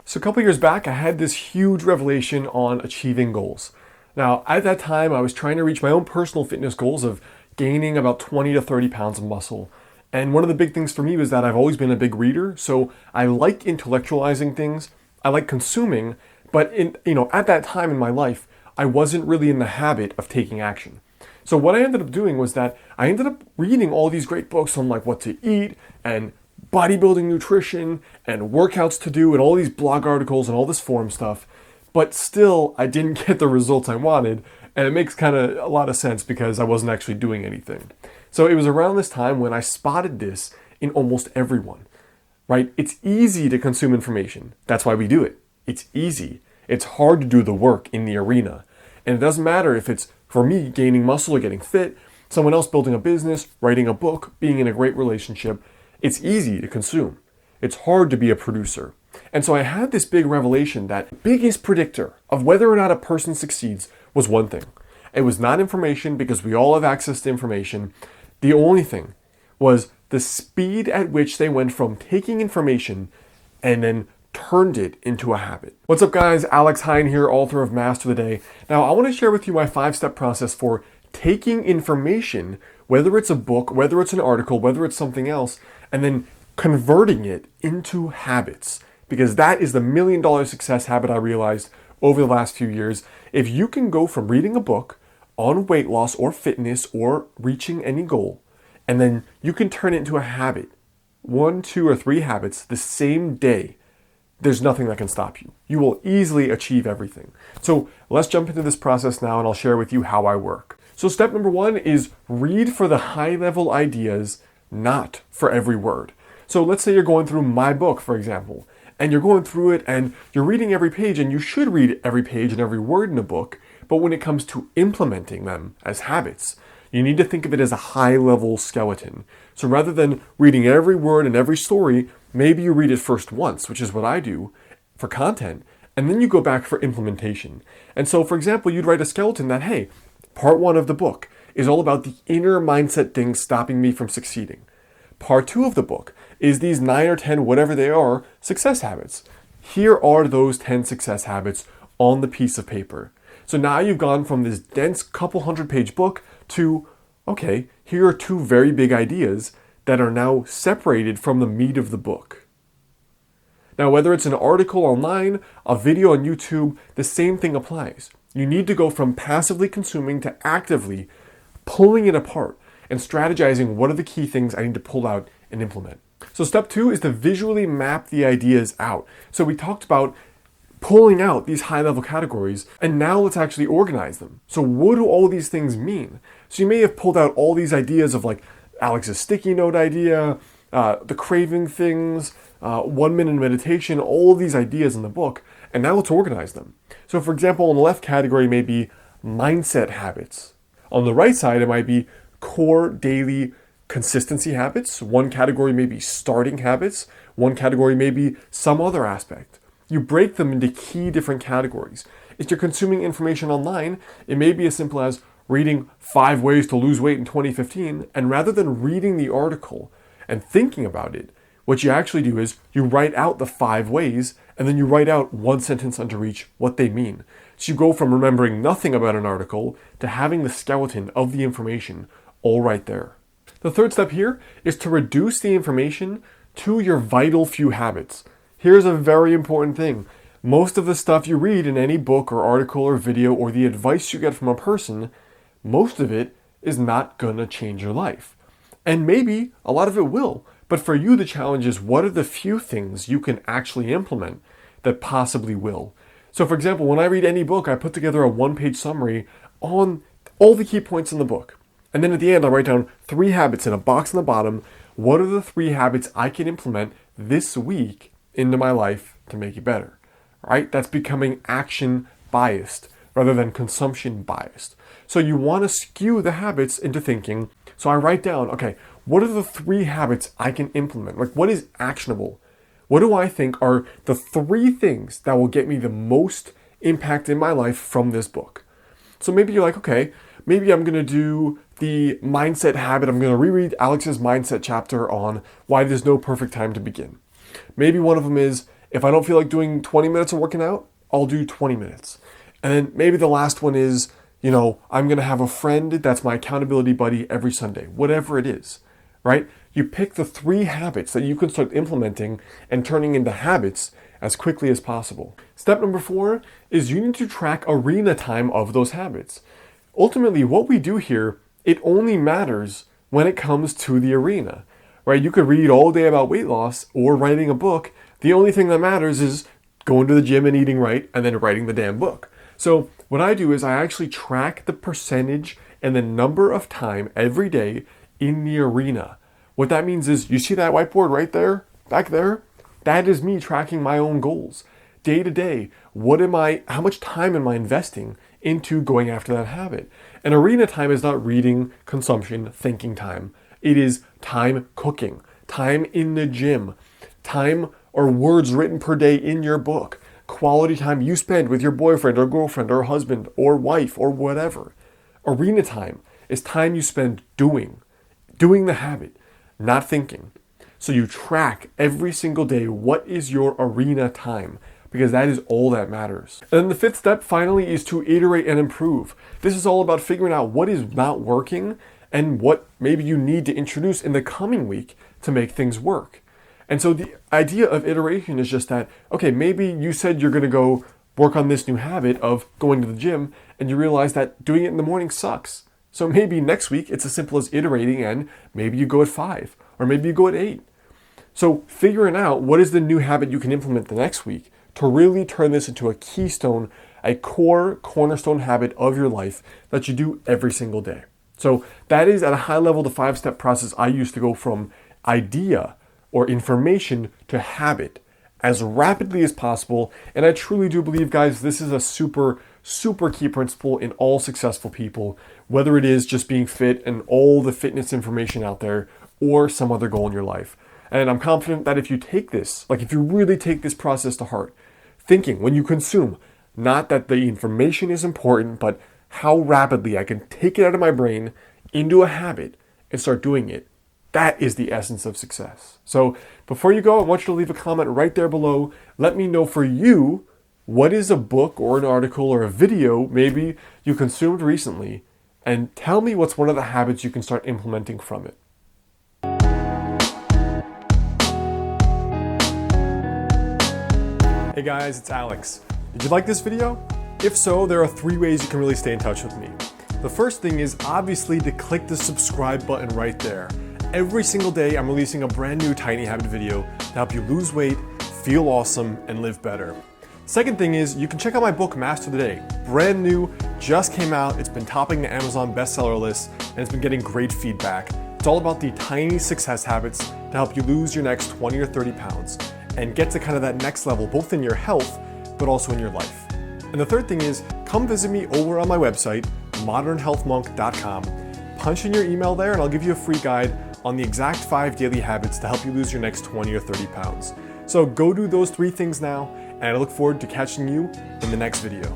So a couple years back, I had this huge revelation on achieving goals. Now, at that time, I was trying to reach my own personal fitness goals of gaining about 20 to 30 pounds of muscle. And one of the big things for me was that I've always been a big reader, so I like intellectualizing things, I like consuming, but at that time in my life, I wasn't really in the habit of taking action. So what I ended up doing was that I ended up reading all these great books on like what to eat and bodybuilding nutrition and workouts to do and all these blog articles and all this forum stuff. But still, I didn't get the results I wanted. And it makes kind of a lot of sense because I wasn't actually doing anything. So it was around this time when I spotted this in almost everyone, right? It's easy to consume information. That's why we do it. It's easy. It's hard to do the work in the arena. And it doesn't matter if it's, for me, gaining muscle or getting fit, someone else building a business, writing a book, being in a great relationship. It's easy to consume. It's hard to be a producer. And so I had this big revelation that the biggest predictor of whether or not a person succeeds was one thing. It was not information, because we all have access to information. The only thing was the speed at which they went from taking information and then turned it into a habit. What's up, guys? Alex Hine here, author of Master the Day. Now, I want to share with you my 5-step process for taking information, whether it's a book, whether it's an article, whether it's something else, and then converting it into habits. Because that is the $1 million success habit I realized over the last few years. If you can go from reading a book on weight loss or fitness or reaching any goal, and then you can turn it into a habit, 1, 2, or 3 habits the same day, there's nothing that can stop you. You will easily achieve everything. So let's jump into this process now, and I'll share with you how I work. So step number 1 is read for the high-level ideas, not for every word. So let's say you're going through my book, for example, and you're going through it and you're reading every page, and you should read every page and every word in a book, but when it comes to implementing them as habits, you need to think of it as a high-level skeleton. So rather than reading every word and every story, maybe you read it first once, which is what I do for content, and then you go back for implementation. And so, for example, you'd write a skeleton that, hey, part 1 of the book is all about the inner mindset things stopping me from succeeding. Part 2 of the book is these 9 or 10, whatever they are, success habits. Here are those 10 success habits on the piece of paper. So now you've gone from this dense couple 100-page book to, okay, here are 2 very big ideas that are now separated from the meat of the book. Now, whether it's an article online, a video on YouTube, the same thing applies. You need to go from passively consuming to actively pulling it apart and strategizing what are the key things I need to pull out and implement. So step 2 is to visually map the ideas out. So we talked about pulling out these high-level categories, and now let's actually organize them. So what do all these things mean? So you may have pulled out all these ideas of like Alex's sticky note idea, the craving things, 1-minute meditation, all these ideas in the book, and now let's organize them. So for example, on the left category may be mindset habits. On the right side, it might be core daily consistency habits. One category may be starting habits. One category may be some other aspect. You break them into key different categories. If you're consuming information online, it may be as simple as reading 5 ways to lose weight in 2015, and rather than reading the article and thinking about it, what you actually do is you write out the 5 ways, and then you write out 1 sentence under each what they mean. So you go from remembering nothing about an article to having the skeleton of the information all right there. The third step here is to reduce the information to your vital few habits. Here's a very important thing. Most of the stuff you read in any book or article or video or the advice you get from a person, most of it is not gonna change your life. And maybe a lot of it will, but for you the challenge is what are the few things you can actually implement that possibly will. So for example, when I read any book, I put together a 1-page summary on all the key points in the book. And then at the end, I write down 3 habits in a box in the bottom. What are the 3 habits I can implement this week into my life to make it better, right? That's becoming action biased rather than consumption biased. So you want to skew the habits into thinking. So I write down, okay, what are the 3 habits I can implement? Like, what is actionable? What do I think are the 3 things that will get me the most impact in my life from this book? So maybe you're like, okay, maybe I'm going to do the mindset habit. I'm going to reread Alex's mindset chapter on why there's no perfect time to begin. Maybe one of them is If I don't feel like doing 20 minutes of working out, I'll do 20 minutes. And then maybe the last one is, I'm going to have a friend that's my accountability buddy every Sunday, whatever it is, right? You pick the 3 habits that you can start implementing and turning into habits as quickly as possible. Step number 4 is you need to track arena time of those habits. Ultimately, what we do here, it only matters when it comes to the arena, right? You could read all day about weight loss or writing a book. The only thing that matters is going to the gym and eating right and then writing the damn book. So what I do is I actually track the percentage and the number of time every day in the arena. What that means is, you see that whiteboard right there, back there? That is me tracking my own goals. Day to day, how much time am I investing into going after that habit? And arena time is not reading, consumption, thinking time. It is time cooking, time in the gym, time or words written per day in your book, quality time you spend with your boyfriend or girlfriend or husband or wife or whatever. Arena time is time you spend doing the habit, not thinking. So you track every single day what is your arena time, because that is all that matters. And then the 5th step finally is to iterate and improve. This is all about figuring out what is not working and what maybe you need to introduce in the coming week to make things work. And so the idea of iteration is just that, okay, maybe you said you're going to go work on this new habit of going to the gym and you realize that doing it in the morning sucks. So maybe next week it's as simple as iterating, and maybe you go at 5 or maybe you go at 8. So figuring out what is the new habit you can implement the next week to really turn this into a keystone, a core cornerstone habit of your life that you do every single day. So that is at a high level the 5-step process I use to go from idea or information to habit as rapidly as possible. And I truly do believe, guys, this is a super key principle in all successful people, whether it is just being fit and all the fitness information out there or some other goal in your life. And I'm confident that if you take this, if you really take this process to heart, thinking when you consume, not that the information is important, but how rapidly I can take it out of my brain into a habit and start doing it, that is the essence of success. So before you go, I want you to leave a comment right there below. Let me know for you, what is a book or an article or a video maybe you consumed recently, and tell me what's one of the habits you can start implementing from it. Hey guys, it's Alex. Did you like this video? If so, there are 3 ways you can really stay in touch with me. The first thing is obviously to click the subscribe button right there. Every single day I'm releasing a brand new Tiny Habit video to help you lose weight, feel awesome, and live better. Second thing is you can check out my book, Master the Day. Brand new, just came out, it's been topping the Amazon bestseller list, and it's been getting great feedback. It's all about the tiny success habits to help you lose your next 20 or 30 pounds and get to kind of that next level, both in your health, but also in your life. And the third thing is, come visit me over on my website, modernhealthmonk.com. Punch in your email there and I'll give you a free guide on the exact 5 daily habits to help you lose your next 20 or 30 pounds. So go do those 3 things now, and I look forward to catching you in the next video.